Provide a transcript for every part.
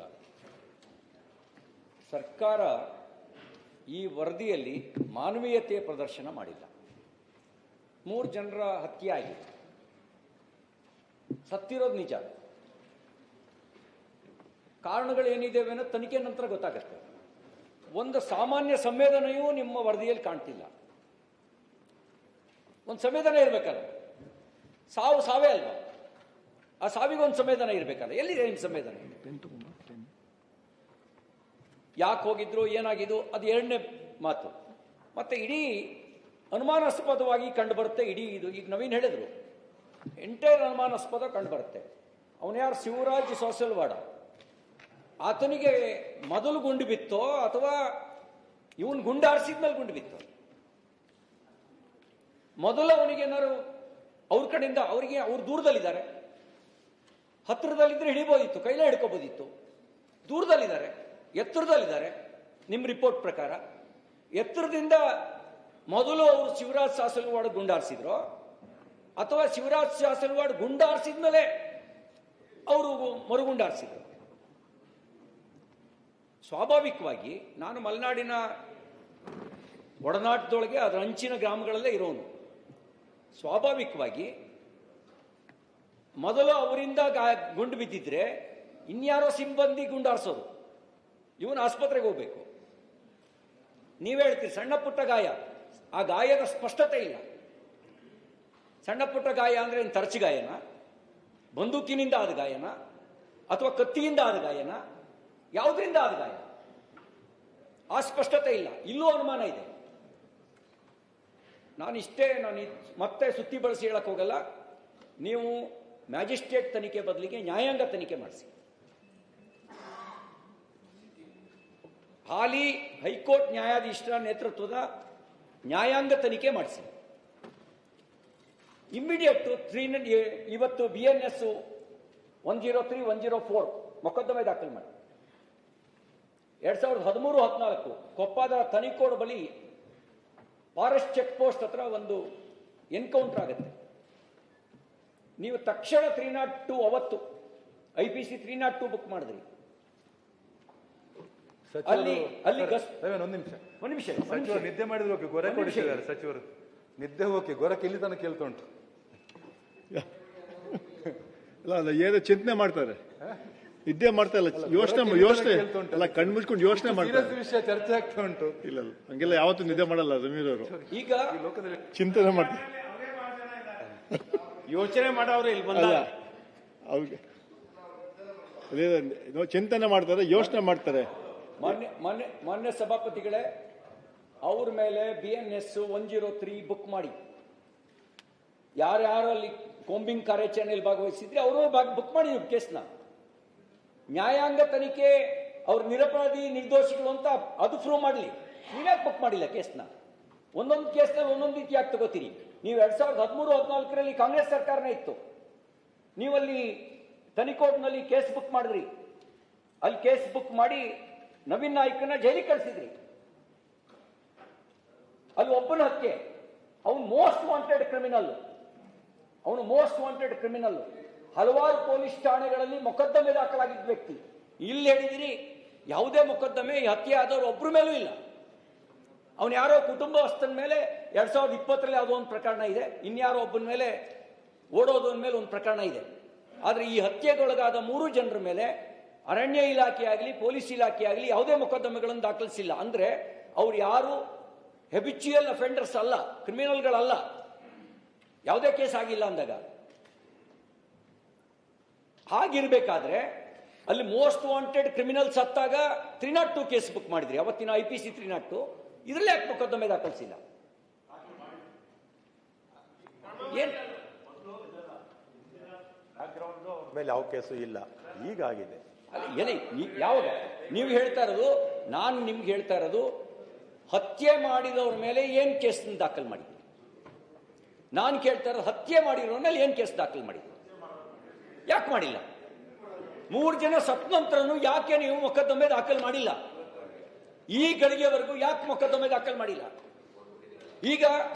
ಅಲ್ಲ. ಸರ್ಕಾರ ಈ ವರದಿಯಲ್ಲಿ ಮಾನವೀಯತೆಯ ಪ್ರದರ್ಶನ ಮಾಡಿಲ್ಲ. 3 ಜನರ ಹತ್ಯೆ ಆಗಿದೆ, ಸತ್ತಿರೋದು ನಿಜ. ಕಾರಣಗಳೇನಿದ್ದೇವೆ ಅನ್ನೋ ತನಿಖೆ ನಂತರ ಗೊತ್ತಾಗುತ್ತೆ. ಒಂದು ಸಾಮಾನ್ಯ ಸಂವೇದನೆಯೂ ನಿಮ್ಮ ವರದಿಯಲ್ಲಿ ಕಾಣ್ತಿಲ್ಲ. ಒಂದು ಸಂವೇದನೆ ಇರಬೇಕಲ್ಲ, ಸಾವೇ ಅಲ್ವಾ? ಆ ಸಾವಿಗೊಂದು ಸಂವೇದನೆ ಇರಬೇಕಲ್ಲ. ಎಲ್ಲಿದೆ ನಿಮ್ಮ ಸಂವೇದನೆ? ಯಾಕೆ ಹೋಗಿದ್ರು, ಏನಾಗಿದ್ದು, ಅದು ಎರಡನೇ ಮಾತು. ಮತ್ತೆ ಇಡೀ ಅನುಮಾನಾಸ್ಪದವಾಗಿ ಕಂಡು ಬರುತ್ತೆ. ಇಡೀ ಇದು ಈಗ ನವೀನ್ ಹೇಳಿದ್ರು, ಎಂಟೈರ್ ಅನುಮಾನಾಸ್ಪದ ಕಂಡು ಬರುತ್ತೆ. ಅವನು ಯಾರು? ಶಿವರಾಜ್ ಸೋಸಲ್ವಾಡ. ಆತನಿಗೆ ಮೊದಲು ಗುಂಡು ಬಿತ್ತೋ ಅಥವಾ ಇವನ್ ಗುಂಡಾರಿಸಿದ್ಮೇಲೆ ಗುಂಡು ಬಿತ್ತೋ? ಮೊದಲು ಅವನಿಗೇನಾರು ಅವ್ರ ಕಡೆಯಿಂದ ಅವ್ರು ದೂರದಲ್ಲಿದ್ದಾರೆ, ಹತ್ತಿರದಲ್ಲಿದ್ದರೆ ಹಿಡಿಬೋದಿತ್ತು, ಕೈಲೇ ಹಿಡ್ಕೋಬೋದಿತ್ತು. ದೂರದಲ್ಲಿದ್ದಾರೆ, ಎತ್ತರದಲ್ಲಿದ್ದಾರೆ. ನಿಮ್ಮ ರಿಪೋರ್ಟ್ ಪ್ರಕಾರ ಎತ್ತರದಿಂದ ಮೊದಲು ಅವರು ಶಿವರಾಜ್ ಸಾಸಲವಾಡ ಗುಂಡಾರಿಸಿದ್ರು ಅಥವಾ ಶಿವರಾಜ್ ಸಾಸಲವಾಡ ಗುಂಡಾರಿಸಿದ್ಮೇಲೆ ಅವರು ಮರುಗುಂಡಾರಿಸಿದ್ರು? ಸ್ವಾಭಾವಿಕವಾಗಿ ನಾನು ಮಲೆನಾಡಿನ ಒಡನಾಟದೊಳಗೆ ಅದರ ಅಂಚಿನ ಗ್ರಾಮಗಳಲ್ಲೇ ಇರೋನು. ಸ್ವಾಭಾವಿಕವಾಗಿ ಮೊದಲು ಅವರಿಂದ ಗುಂಡು ಬಿದ್ದಿದ್ರೆ ಇನ್ಯಾರೋ ಸಿಬ್ಬಂದಿ ಗುಂಡಾರಿಸೋದು, ಇವನು ಆಸ್ಪತ್ರೆಗೆ ಹೋಗ್ಬೇಕು. ನೀವೇ ಹೇಳ್ತೀರಿ ಸಣ್ಣ ಪುಟ್ಟ ಗಾಯ, ಆ ಗಾಯದ ಸ್ಪಷ್ಟತೆ ಇಲ್ಲ. ಸಣ್ಣ ಪುಟ್ಟ ಗಾಯ ಅಂದ್ರೆ ಏನು? ತರಚು ಗಾಯನ, ಬಂದೂಕಿನಿಂದ ಆದ ಗಾಯನ, ಅಥವಾ ಕತ್ತಿಯಿಂದ ಆದ ಗಾಯನ, ಯಾವುದರಿಂದ ಆದ ಗಾಯ? ಆ ಸ್ಪಷ್ಟತೆ ಇಲ್ಲ. ಇಲ್ಲೂ ಅನುಮಾನ ಇದೆ. ನಾನು ಮತ್ತೆ ಸುತ್ತಿ ಬಳಸಿ ಹೇಳಕ್ ಹೋಗಲ್ಲ. ನೀವು ಮ್ಯಾಜಿಸ್ಟ್ರೇಟ್ ತನಿಖೆ ಬದಲಿಗೆ ನ್ಯಾಯಾಂಗ ತನಿಖೆ ಮಾಡಿಸಿ. ಹಾಲಿ ಹೈಕೋರ್ಟ್ ನ್ಯಾಯಾಧೀಶರ ನೇತೃತ್ವದ ನ್ಯಾಯಾಂಗ ತನಿಖೆ ಮಾಡಿಸಿ. ಇಮ್ಮಿಡಿಯೇಟ್ ಇವತ್ತು BNS 103, 104 ಮೊಕದ್ದಮೆ ದಾಖಲು ಮಾಡಿ. 2013-14 ಕೊಪ್ಪದ ತನಿಕೋಡ್ ಬಳಿ ಫಾರೆಸ್ಟ್ ಚೆಕ್ ಪೋಸ್ಟ್ ಹತ್ರ ಒಂದು ಎನ್ಕೌಂಟರ್ ಆಗುತ್ತೆ. ನೀವು ತಕ್ಷಣ 302 ಅವತ್ತು IPC 302 ಬುಕ್ ಮಾಡಿದ್ರಿ. ಅಲ್ಲಿ ಒಂದು ನಿಮಿಷ ಸಚಿವರು ನಿದ್ದೆ ಮಾಡಿದ್ರು ಓಕೆ, ಗೊರ ಕೊಡಿಸಿದ್ದಾರೆ ಸಚಿವರು. ನಿದ್ದೆ ಓಕೆ, ಗೊರಕ್ಕೆ ಇಲ್ಲಿ ತನಕ ಕೇಳ್ತಾ ಉಂಟು. ಅಲ್ಲ ಏನೋ ಚಿಂತನೆ ಮಾಡ್ತಾರೆ, ನಿದ್ದೆ ಮಾಡ್ತಾ ಇಲ್ಲ, ಯೋಚನೆ ಎಲ್ಲ ಕಣ್ಣು ಮುಚ್ಕೊಂಡು ಯೋಚನೆ ಮಾಡ್ತಾರೆ. ವಿಷಯ ಚರ್ಚೆ ಆಗ್ತಾ ಉಂಟು. ಇಲ್ಲ ಹಂಗೆಲ್ಲ ಯಾವತ್ತೂ ನಿದ್ದೆ ಮಾಡಲ್ಲ ಜಮೀರ್ ಅವರು. ಈಗ ಚಿಂತನೆ ಮಾಡ್ತಾರೆ, ಯೋಚನೆ ಮಾಡೋರು ಇಲ್ಲಿ ಬಂದ ಅವ್ರಿಗೆ ಚಿಂತನೆ ಮಾಡ್ತಾರೆ, ಯೋಚನೆ ಮಾಡ್ತಾರೆ. ಮಾನ್ಯ ಸಭಾಪತಿಗಳೇ, ಅವ್ರ ಮೇಲೆ BNS 103 ಬುಕ್ ಮಾಡಿ. ಯಾರ್ಯಾರು ಅಲ್ಲಿ ಕೋಂಬಿಂಗ್ ಕಾರ್ಯಾಚರಣೆಯಲ್ಲಿ ಭಾಗವಹಿಸಿದ್ರೆ ಅವರು ಬುಕ್ ಮಾಡಿ ಕೇಸ್ನ. ನ್ಯಾಯಾಂಗ ತನಿಖೆ ಅವ್ರ ನಿರಪರಾಧಿ ನಿರ್ದೋಷಿಗಳು ಅಂತ ಅದು ಪ್ರೂವ್ ಮಾಡಲಿ. ನೀವ್ಯಾಕೆ ಬುಕ್ ಮಾಡಿಲ್ಲ ಕೇಸ್ನ? ಒಂದೊಂದು ಕೇಸ್ನಲ್ಲಿ ಒಂದೊಂದು ರೀತಿ ಯಾಕೆ ತಗೋತೀರಿ? ನೀವು 2013-14 ಕಾಂಗ್ರೆಸ್ ಸರ್ಕಾರನೇ ಇತ್ತು. ನೀವಲ್ಲಿ ತನಿಕೋಟ್ನಲ್ಲಿ ಕೇಸ್ ಬುಕ್ ಮಾಡಿದ್ರಿ. ಅಲ್ಲಿ ಕೇಸ್ ಬುಕ್ ಮಾಡಿ ನವೀನ್ ನಾಯ್ಕನ ಜೈಲಿಗೆ ಕಳಿಸಿದ್ರಿ. ಅಲ್ಲಿ ಒಬ್ಬನ ಹತ್ಯೆ, ಅವನು ಮೋಸ್ಟ್ ವಾಂಟೆಡ್ ಕ್ರಿಮಿನಲ್. ಹಲವಾರು ಪೊಲೀಸ್ ಠಾಣೆಗಳಲ್ಲಿ ಮೊಕದ್ದಮೆ ದಾಖಲಾಗಿದ್ದ ವ್ಯಕ್ತಿ. ಇಲ್ಲಿ ಹೇಳಿದಿರಿ ಯಾವುದೇ ಮೊಕದ್ದಮೆ ಈ ಹತ್ಯೆ ಆದವರು ಒಬ್ಬರ ಮೇಲೂ ಇಲ್ಲ. ಅವನು ಯಾರೋ ಕುಟುಂಬಸ್ಥನ ಮೇಲೆ 2020 ಯಾವುದೋ ಒಂದು ಪ್ರಕರಣ ಇದೆ, ಇನ್ಯಾರೋ ಒಬ್ಬನ ಮೇಲೆ ಓಡೋದನ ಮೇಲೆ ಒಂದು ಪ್ರಕರಣ ಇದೆ. ಆದರೆ ಈ ಹತ್ಯೆಗೊಳಗಾದ 3 ಜನರ ಮೇಲೆ ಅರಣ್ಯ ಇಲಾಖೆ ಆಗಲಿ ಪೊಲೀಸ್ ಇಲಾಖೆ ಆಗಲಿ ಯಾವುದೇ ಮೊಕದ್ದಮೆಗಳನ್ನು ದಾಖಲಿಸಿಲ್ಲ. ಅಂದ್ರೆ ಅವ್ರು ಯಾರು ಹೆಬಿಚುಯಲ್ ಅಫೆಂಡರ್ಸ್ ಅಲ್ಲ, ಕ್ರಿಮಿನಲ್ಗಳಲ್ಲ. ಯಾವುದೇ ಕೇಸ್ ಆಗಿಲ್ಲ ಅಂದಾಗ ಹಾಗಿರ್ಬೇಕಾದ್ರೆ ಅಲ್ಲಿ ಮೋಸ್ಟ್ ವಾಂಟೆಡ್ ಕ್ರಿಮಿನಲ್ ಸತ್ತಾಗ 302 ಕೇಸ್ ಬುಕ್ ಮಾಡಿದ್ರಿ. ಅವತ್ತಿನ IPC 302 ಇದರಲ್ಲಿ ಯಾಕೆ ಮೊಕದ್ದಮೆ ದಾಖಲಿಸಿಲ್ಲ? ಏನ್ ಮೇಲೆ ಯಾವ ಕೇಸು ಇಲ್ಲ, ಈಗಾಗಿದೆ. ಯಾವಾಗ ನೀವು ಹೇಳ್ತಾ ಇರೋದು? ನಾನು ನಿಮ್ಗೆ ಹೇಳ್ತಾ ಇರೋದು ಹತ್ಯೆ ಮಾಡಿದವ್ರ ಮೇಲೆ ಏನ್ ಕೇಸ್ ದಾಖಲು ಮಾಡಿದ್ರಿ. ನಾನು ಕೇಳ್ತಾ ಇರೋದು ಹತ್ಯೆ ಮಾಡಿರೋರ ಮೇಲೆ ಏನ್ ಕೇಸ್ ದಾಖಲು ಮಾಡಿದ್ರಿ? ಯಾಕೆ ಮಾಡಿಲ್ಲ? 3 ಜನ ಸತ್ತ ನಂತರನು ಯಾಕೆ ನೀವು ಮೊಕದ್ದಮೆ ದಾಖಲು ಮಾಡಿಲ್ಲ? ಈ ಗಳಿಗೆವರೆಗೂ ಯಾಕೆ ಮೊಕದ್ದಮೆ ದಾಖಲು ಮಾಡಿಲ್ಲ? ಈಗ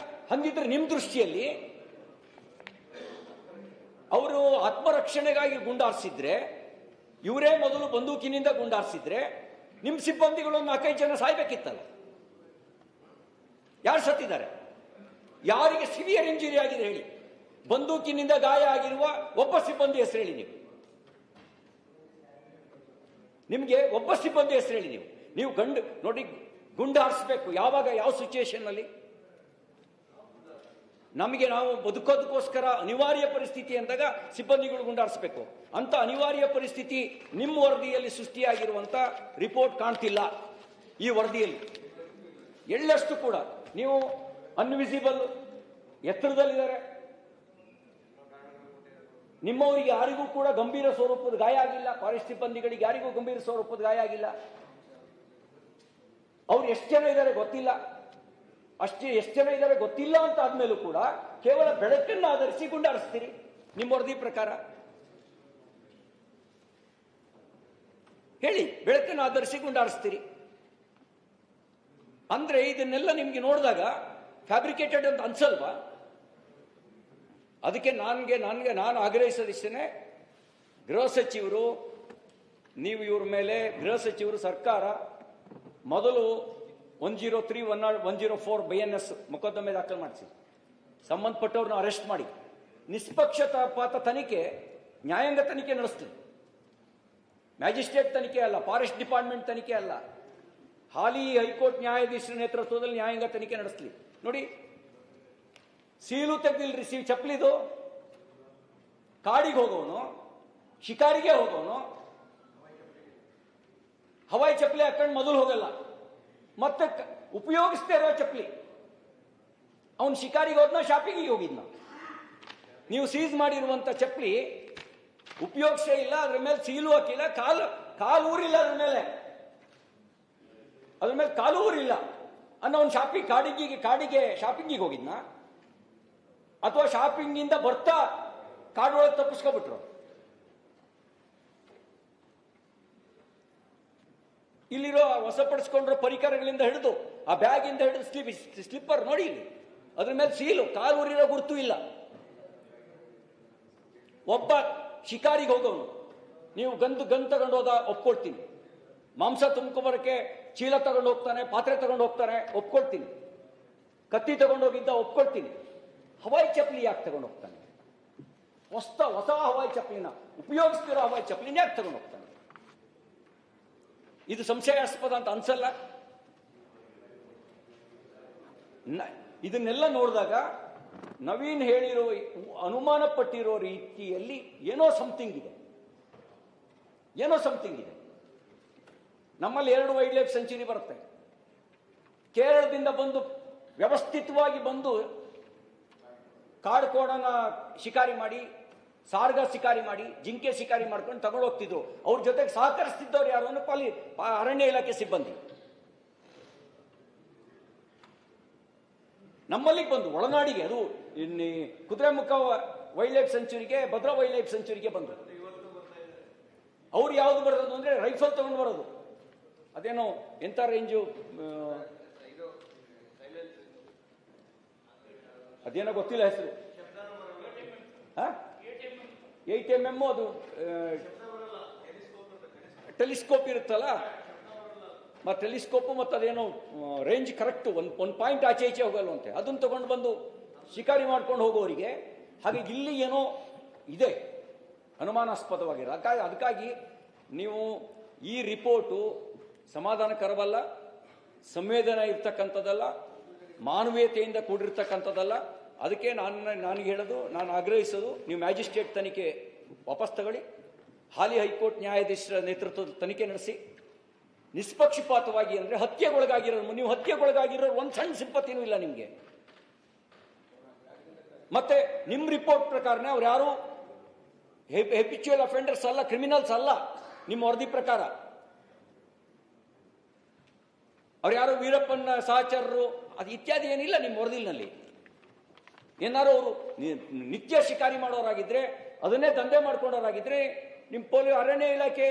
ಹಂಗಿದ್ರೆ ನಿಮ್ ದೃಷ್ಟಿಯಲ್ಲಿ ಅವರು ಆತ್ಮರಕ್ಷಣೆಗಾಗಿ ಗುಂಡಾರಿಸಿದ್ರೆ ಇವರೇ ಮೊದಲು ಬಂದೂಕಿನಿಂದ ಗುಂಡಾರಿಸಿದ್ರೆ ನಿಮ್ಮ ಸಿಬ್ಬಂದಿಗಳು 4-5 ಜನ ಸಾಯ್ಬೇಕಿತ್ತಲ್ಲ. ಯಾರು ಸತ್ತಿದ್ದಾರೆ? ಯಾರಿಗೆ ಸಿವಿಯರ್ ಇಂಜುರಿ ಆಗಿದೆ ಹೇಳಿ? ಬಂದೂಕಿನಿಂದ ಗಾಯ ಆಗಿರುವ ಒಬ್ಬ ಸಿಬ್ಬಂದಿ ಹೆಸರು ಹೇಳಿ ನೀವು. ನಿಮಗೆ ಒಬ್ಬ ಸಿಬ್ಬಂದಿ ಹೆಸರು ಹೇಳಿ ನೀವು. ನೀವು ನೋಡಿ, ಗುಂಡು ಹಾರಿಸ್ಬೇಕು ಯಾವಾಗ, ಯಾವ ಸಿಚುಯೇಷನ್ ಅಲ್ಲಿ? ನಮಗೆ ನಾವು ಬದುಕೋದಕ್ಕೋಸ್ಕರ ಅನಿವಾರ್ಯ ಪರಿಸ್ಥಿತಿ ಅಂದಾಗ ಸಿಬ್ಬಂದಿಗಳು ಗುಂಡಾರಿಸಬೇಕು. ಅಂತ ಅನಿವಾರ್ಯ ಪರಿಸ್ಥಿತಿ ನಿಮ್ಮ ವರದಿಯಲ್ಲಿ ಸೃಷ್ಟಿಯಾಗಿರುವಂತ ರಿಪೋರ್ಟ್ ಕಾಣ್ತಿಲ್ಲ. ಈ ವರದಿಯಲ್ಲಿ ಎಳ್ಳಷ್ಟು ಕೂಡ ನೀವು ಅನ್ವಿಸಿಬಲ್ ಎತ್ತರದಲ್ಲಿದ್ದಾರೆ, ನಿಮ್ಮವರಿಗೆ ಯಾರಿಗೂ ಕೂಡ ಗಂಭೀರ ಸ್ವರೂಪದ ಗಾಯ ಆಗಿಲ್ಲ, ಫಾರೆಸ್ಟ್ ಸಿಬ್ಬಂದಿಗಳಿಗೆ ಯಾರಿಗೂ ಗಂಭೀರ ಸ್ವರೂಪದ ಗಾಯ ಆಗಿಲ್ಲ. ಅವ್ರು ಎಷ್ಟು ಜನ ಇದ್ದಾರೆ ಗೊತ್ತಿಲ್ಲ, ಎಷ್ಟು ಜನ ಇದ್ದಾರೆ ಗೊತ್ತಿಲ್ಲ ಅಂತ ಆದ್ಮೇಲೂ ಕೂಡ ಕೇವಲ ಬೆಳಕನ್ನು ಆಧರಿಸಿ ಗುಂಡಾರಿಸ್ತೀರಿ ನಿಮ್ಮ ವರದಿ ಪ್ರಕಾರ. ಹೇಳಿ, ಬೆಳಕನ್ನು ಆಧರಿಸಿ ಗುಂಡಾರಿಸ್ತೀರಿ ಅಂದ್ರೆ ಇದನ್ನೆಲ್ಲ ನಿಮ್ಗೆ ನೋಡಿದಾಗ ಫ್ಯಾಬ್ರಿಕೇಟೆಡ್ ಅಂತ ಅನ್ಸಲ್ವಾ? ಅದಕ್ಕೆ ನಾನು ಆಗ್ರಹಿಸೋದಿಷ್ಟೇ, ಗೃಹ ಸಚಿವರು, ನೀವು ಇವ್ರ ಮೇಲೆ ಗೃಹ ಸಚಿವರು, ಸರ್ಕಾರ ಮೊದಲು 103, 104 BNS ಮೊಕದ್ದಮೆ ದಾಖಲು ಮಾಡಿಸಿ, ಸಂಬಂಧಪಟ್ಟವ್ರನ್ನ ಅರೆಸ್ಟ್ ಮಾಡಿ, ನಿಷ್ಪಕ್ಷಪಾತ ತನಿಖೆ, ನ್ಯಾಯಾಂಗ ತನಿಖೆ ನಡೆಸ್ತೀವಿ. ಮ್ಯಾಜಿಸ್ಟ್ರೇಟ್ ತನಿಖೆ ಅಲ್ಲ, ಫಾರೆಸ್ಟ್ ಡಿಪಾರ್ಟ್ಮೆಂಟ್ ತನಿಖೆ ಅಲ್ಲ, ಹಾಲಿ ಹೈಕೋರ್ಟ್ ನ್ಯಾಯಾಧೀಶರ ನೇತೃತ್ವದಲ್ಲಿ ನ್ಯಾಯಾಂಗ ತನಿಖೆ ನಡೆಸಲಿ. ನೋಡಿ, ಸೀಲು ತೆಗೆದಿಲ್ರಿ, ಚಪ್ಪಲಿದು. ಕಾಡಿಗೆ ಹೋಗೋನು, ಶಿಕಾರಿಗೆ ಹೋಗೋನು ಹವಾಯಿ ಚಪ್ಪಲಿ ಹಾಕೊಂಡು ಮೊದಲು ಹೋಗಲ್ಲ, ಮತ್ತೆ ಉಪಯೋಗಿಸ್ತಾ ಇರೋ ಚಪ್ಪಲಿ. ಅವನು ಶಿಕಾರಿಗೆ ಹೋದ್ನ, ಶಾಪಿಂಗಿಗೆ ಹೋಗಿದ್ನ. ನೀವು ಸೀಸ್ ಮಾಡಿರುವಂತ ಚಪ್ಪಲಿ ಉಪಯೋಗಿಸೇ ಇಲ್ಲ, ಅದ್ರ ಮೇಲೆ ಸೀಲು ಹಾಕಿಲ್ಲ, ಕಾಲು ಊರಿಲ್ಲ, ಅದ್ರ ಮೇಲೆ ಕಾಲು ಊರಿಲ್ಲ ಅನ್ನೋ ಒಂದು ಕಾಡಿಗೆ ಶಾಪಿಂಗಿಗೆ ಹೋಗಿದ್ನ, ಅಥವಾ ಶಾಪಿಂಗ್ ಇಂದ ಬರ್ತಾ ಕಾಡೊಳಗೆ ತಪ್ಪಿಸ್ಕೊಬಿಟ್ರು. ಇಲ್ಲಿರೋ ವಶಪಡಿಸ್ಕೊಂಡಿರೋ ಪರಿಕರಗಳಿಂದ ಹಿಡಿದು, ಆ ಬ್ಯಾಗ್ ಇಂದ ಹಿಡಿದು ಸ್ಲಿಪ್ಪರ್ ನೋಡಿ, ಇಲ್ಲಿ ಅದ್ರ ಮೇಲೆ ಸೀಲು, ಕಾಲು ಊರಿರೋ ಗುರುತು ಇಲ್ಲ. ಒಬ್ಬ ಶಿಕಾರಿಗೆ ಹೋಗೋನು, ನೀವು ಗಂದು ತಗೊಂಡೋದ ಒಪ್ಕೊಳ್ತೀನಿ, ಮಾಂಸ ತುಂಬ್ಕೊಬರಕ್ಕೆ ಚೀಲ ತಗೊಂಡು ಹೋಗ್ತಾನೆ, ಪಾತ್ರೆ ತಗೊಂಡು ಹೋಗ್ತಾನೆ, ಒಪ್ಕೊಳ್ತೀನಿ, ಕತ್ತಿ ತಗೊಂಡೋಗಿದ್ದ ಒಪ್ಕೊಳ್ತೀನಿ. ಹವಾಯಿ ಚಪ್ಪಲಿ ಯಾಕೆ ತಗೊಂಡು ಹೋಗ್ತಾನೆ? ಹೊಸ ಹವಾಯಿ ಚಪ್ಪಲಿನ, ಉಪಯೋಗಿಸ್ತಿರೋ ಹವಾಯಿ ಚಪ್ಪಲಿನ ಯಾಕೆ ತಗೊಂಡು ಹೋಗ್ತಾನೆ? ಇದು ಸಂಶಯಾಸ್ಪದ ಅಂತ ಅನ್ಸಲ್ಲ? ಇದನ್ನೆಲ್ಲ ನೋಡಿದಾಗ ನವೀನ್ ಹೇಳಿರೋ, ಅನುಮಾನ ಪಟ್ಟಿರೋ ರೀತಿಯಲ್ಲಿ ಏನೋ ಸಮಥಿಂಗ್ ಇದೆ. ನಮ್ಮಲ್ಲಿ 2 ವೈಲ್ಡ್ ಲೈಫ್ ಸೆಂಚುರಿ ಬರುತ್ತೆ. ಕೇರಳದಿಂದ ಬಂದು ವ್ಯವಸ್ಥಿತವಾಗಿ ಬಂದು ಕಾಡ್ಕೋಡನ ಶಿಕಾರಿ ಮಾಡಿ, ಸಾರ್ಗ ಶಿಕಾರಿ ಮಾಡಿ, ಜಿಂಕೆ ಶಿಕಾರಿ ಮಾಡ್ಕೊಂಡು ತಗೊಂಡು ಹೋಗ್ತಿದ್ರು. ಅವ್ರ ಜೊತೆಗೆ ಸಹಕರಿಸ್ತಿದ್ದವ್ರು ಯಾರು ಅಂದ್ರೆ ಅರಣ್ಯ ಇಲಾಖೆ ಸಿಬ್ಬಂದಿ. ನಮ್ಮಲ್ಲಿಗೆ ಬಂದು ಒಳನಾಡಿಗೆ, ಅದು ಕುದುರೆಮುಖ ವೈಲ್ಡ್ ಲೈಫ್ ಸೆಂಚುರಿಗೆ, ಭದ್ರಾ ವೈಲ್ಡ್ ಲೈಫ್ ಸೆಂಚುರಿಗೆ ಬಂದರು. ಅವ್ರು ಯಾವ್ದು ಬರೋದು ಅಂದ್ರೆ ರೈಫಲ್ ತಗೊಂಡು ಬರೋದು. ಅದೇನೋ ಎಂತ ರೇಂಜು, ಅದೇನೋ ಗೊತ್ತಿಲ್ಲ ಹೆಸರು, 8mm, ಅದು ಟೆಲಿಸ್ಕೋಪ್ ಇರುತ್ತಲ್ಲ, ಟೆಲಿಸ್ಕೋಪ್ ಮತ್ತು ಅದೇನೋ ರೇಂಜ್ ಕರೆಕ್ಟ್ ಒಂದು ಪಾಯಿಂಟ್ ಆಚೆ ಈಚೆ ಹೋಗಲ್ವಂತೆ. ಅದನ್ನು ತಗೊಂಡು ಬಂದು ಶಿಕಾರಿ ಮಾಡ್ಕೊಂಡು ಹೋಗೋರಿಗೆ. ಹಾಗೆ ಇಲ್ಲಿ ಏನೋ ಇದೆ ಅನುಮಾನಾಸ್ಪದವಾಗಿರೋ. ಅದಕ್ಕಾಗಿ ನೀವು ಈ ರಿಪೋರ್ಟು ಸಮಾಧಾನಕರವಲ್ಲ, ಸಂವೇದನೆ ಇರ್ತಕ್ಕಂಥದ್ದಲ್ಲ, ಮಾನವೀಯತೆಯಿಂದ ಕೂಡಿರ್ತಕ್ಕಂಥದ್ದಲ್ಲ. ಅದಕ್ಕೆ ನಾನು ಹೇಳೋದು, ನಾನು ಆಗ್ರಹಿಸೋದು, ನೀವು ಮ್ಯಾಜಿಸ್ಟ್ರೇಟ್ ತನಿಖೆ ವಾಪಸ್ ತಗೊಳ್ಳಿ, ಹಾಲಿ ಹೈಕೋರ್ಟ್ ನ್ಯಾಯಾಧೀಶರ ನೇತೃತ್ವದ ತನಿಖೆ ನಡೆಸಿ, ನಿಷ್ಪಕ್ಷಪಾತವಾಗಿ. ಅಂದ್ರೆ ನೀವು ಹತ್ಯೆಗೊಳಗಾಗಿರೋ ಒಂದು ಸಣ್ಣ ಸಿಂಪತಿನೂ ಇಲ್ಲ ನಿಮಗೆ. ಮತ್ತೆ ನಿಮ್ಮ ರಿಪೋರ್ಟ್ ಪ್ರಕಾರನೇ ಅವ್ರು ಯಾರು ಹೆಬಿಚುವಲ್ ಅಫೆಂಡರ್ಸ್ ಅಲ್ಲ, ಕ್ರಿಮಿನಲ್ಸ್ ಅಲ್ಲ. ನಿಮ್ಮ ವರದಿ ಪ್ರಕಾರ ಅವ್ರು ಯಾರು ವೀರಪ್ಪನ ಸಹಚರರು ಅದು ಇತ್ಯಾದಿ ಏನಿಲ್ಲ ನಿಮ್ಮ ವರದಿನಲ್ಲಿ. ಏನಾರು ಅವರು ನಿತ್ಯ ಶಿಕಾರಿ ಮಾಡೋರಾಗಿದ್ರೆ, ಅದನ್ನೇ ದಂಧೆ ಮಾಡ್ಕೊಂಡವರಾಗಿದ್ರೆ, ನಿಮ್ಮ ಅರಣ್ಯ ಇಲಾಖೆ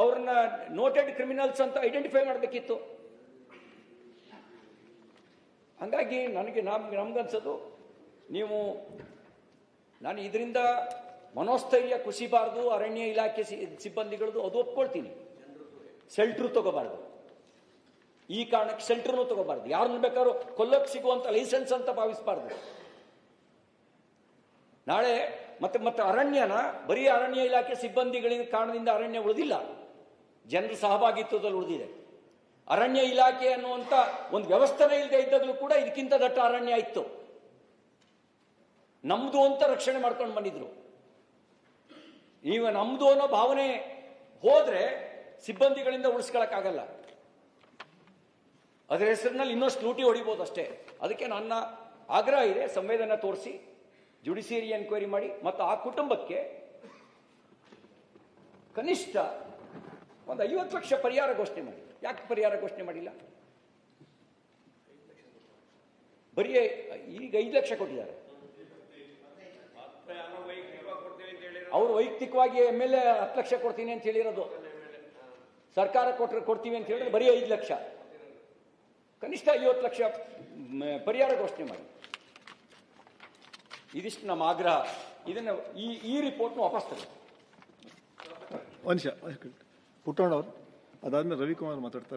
ಅವ್ರನ್ನ ನೋಟೆಡ್ ಕ್ರಿಮಿನಲ್ಸ್ ಅಂತ ಐಡೆಂಟಿಫೈ ಮಾಡಬೇಕಿತ್ತು. ಹಂಗಾಗಿ ನಮಗನ್ಸೋದು, ನಾನು ಇದರಿಂದ ಮನೋಸ್ಥೈರ್ಯ ಕುಸಿಬಾರ್ದು, ಅರಣ್ಯ ಇಲಾಖೆ ಸಿಬ್ಬಂದಿಗಳದ್ದು ಅದು ಒಪ್ಕೊಳ್ತೀನಿ. ಸೆಲ್ಟ್ರು ತಗೋಬಾರ್ದು, ಈ ಕಾರಣಕ್ಕೆ ಸೆಲ್ಟ್ರನ್ನು ತಗೋಬಾರ್ದು. ಯಾರನ್ನ ಬೇಕಾದ್ರೂ ಕೊಲ್ಲಕ್ಕೆ ಸಿಗುವಂತ ಲೈಸೆನ್ಸ್ ಅಂತ ಭಾವಿಸಬಾರ್ದು. ನಾಳೆ ಮತ್ತೆ ಅರಣ್ಯನ ಬರೀ ಅರಣ್ಯ ಇಲಾಖೆ ಸಿಬ್ಬಂದಿಗಳಿಂದ ಕಾರಣದಿಂದ ಅರಣ್ಯ ಉಳಿದಿಲ್ಲ, ಜನರ ಸಹಭಾಗಿತ್ವದಲ್ಲಿ ಉಳಿದಿದೆ. ಅರಣ್ಯ ಇಲಾಖೆ ಅನ್ನುವಂತ ಒಂದು ವ್ಯವಸ್ಥೆನೇ ಇಲ್ಲದೆ ಇದ್ದಾಗಲೂ ಕೂಡ ಇದಕ್ಕಿಂತ ದಟ್ಟ ಅರಣ್ಯ ಇತ್ತು. ನಮ್ದು ಅಂತ ರಕ್ಷಣೆ ಮಾಡ್ಕೊಂಡು ಬಂದಿದ್ರು. ನೀವು ನಮ್ದು ಅನ್ನೋ ಭಾವನೆ ಹೋದ್ರೆ ಸಿಬ್ಬಂದಿಗಳಿಂದ ಉಳಿಸ್ಕೊಳಕ್ಕಾಗಲ್ಲ. ಅದರ ಹೆಸರಿನಲ್ಲಿ ಇನ್ನಷ್ಟು ಲೂಟಿ ಹೊಡಿಬೋದು ಅಷ್ಟೇ. ಅದಕ್ಕೆ ನನ್ನ ಆಗ್ರಹ ಇದೆ, ಸಂವೇದನೆ ತೋರಿಸಿ ಜುಡಿಷಿಯರಿ ಎನ್ಕ್ವೈರಿ ಮಾಡಿ ಮತ್ತು ಆ ಕುಟುಂಬಕ್ಕೆ ಕನಿಷ್ಠ ಒಂದು 50 ಲಕ್ಷ ಪರಿಹಾರ ಘೋಷಣೆ ಮಾಡಿ. ಯಾಕೆ ಪರಿಹಾರ ಘೋಷಣೆ ಮಾಡಿಲ್ಲ? ಬರೀ ಈಗ 5 ಲಕ್ಷ ಕೊಟ್ಟಿದ್ದಾರೆ. ಅವರು ವೈಯಕ್ತಿಕವಾಗಿ MLA 10 ಲಕ್ಷ ಕೊಡ್ತೀನಿ ಅಂತ ಹೇಳಿರೋದು, ಸರ್ಕಾರ ಕೊಡ್ತೀವಿ ಅಂತ ಹೇಳಿದ್ರೆ ಬರೀ 5 ಲಕ್ಷ. ಕನಿಷ್ಠ 50 ಲಕ್ಷ ಪರಿಹಾರ ಘೋಷಣೆ ಮಾಡಿ. ಇದಿಷ್ಟು ನಮ್ಮ ಆಗ್ರಹ. ಇದನ್ನ ಈ ರಿಪೋರ್ಟ್ನ ವಾಪಸ್ ತಗೊಳ್ಳಿ. ಒಂದು ನಿಮಿಷ ಪುಟ್ಟಣ್ಣವ್ರು, ಅದಾದ್ಮೇಲೆ ರವಿಕುಮಾರ್ ಮಾತಾಡ್ತಾರೆ.